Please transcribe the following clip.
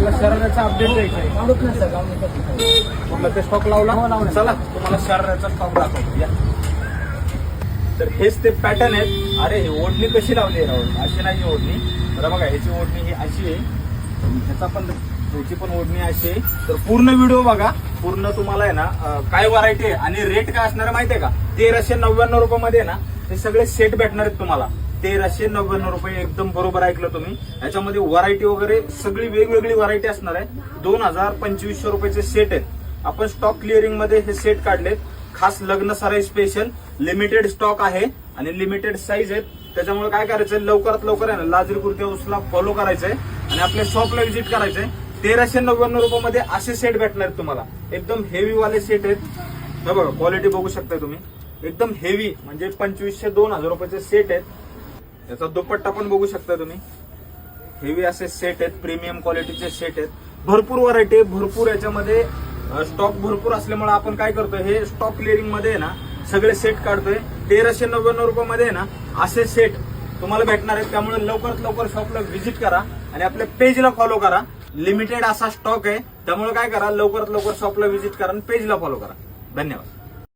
आपल्याला शराऱ्याचा अपडेट द्यायचा आहे. कुठला ते स्टॉक लावला. चला तुम्हाला शराऱ्याचा स्टॉक दाखवतो या. तर हेच ते पॅटर्न आहेत. अरे ही ओढणी कशी लावली आहे राहुल, अशी नाही ओढणी. तर बघा ह्याची ओढणी ही अशी आहे, ह्याचा पण ह्याची पण ओढणी अशी आहे. तर पूर्ण व्हिडिओ बघा. पूर्ण तुम्हाला आहे ना काय व्हरायटी आहे आणि रेट काय असणार आहे माहितीये का. 1399 रुपयामध्ये ना हे सगळे सेट भेटणार आहेत तुम्हाला. 1399 रुपये, एकदम बरोबर ऐकलं तुम्ही. याच्यामध्ये व्हरायटी वगैरे सगळी वेगवेगळी व्हरायटी असणार आहे. 2000-2500 रुपयाचे सेट आहेत. आपण स्टॉक क्लिअरिंग मध्ये हे सेट काढलेत. खास लग्न सराई स्पेशल लिमिटेड स्टॉक आहे आणि लिमिटेड साईज आहेत. त्याच्यामुळे काय करायचंय, लवकरात लवकर आहे ना लाजरी कुर्ती हाऊसला फॉलो करायचंय आणि आपल्या शॉपला व्हिजिट करायचंय. 1399 रुपयामध्ये असे सेट भेटणार आहेत तुम्हाला. एकदम हेवी वाले सेट आहेत. हे बघा क्वालिटी बघू शकता तुम्ही. एकदम हेवी म्हणजे 2500-2000 रुपयाचे सेट आहेत. याचा दुपट्टा पण बघू शकता तुम्ही. हेवी असे सेट आहेत, प्रीमियम क्वालिटीचे सेट आहेत. भरपूर व्हरायटी, भरपूर याच्यामध्ये स्टॉक भरपूर असल्यामुळे आपण काय करतोय, हे स्टॉक क्लिअरिंग मध्ये ना सगळे सेट काढतोय. 1399 रुपयामध्ये ना असे सेट तुम्हाला भेटणार आहेत. त्यामुळे लवकरात लवकर शॉपला व्हिजिट करा आणि आपल्या पेजला फॉलो करा. लिमिटेड असा स्टॉक आहे, त्यामुळे काय करा, लवकरात लवकर शॉपला व्हिजिट करा आणि पेजला फॉलो करा. धन्यवाद.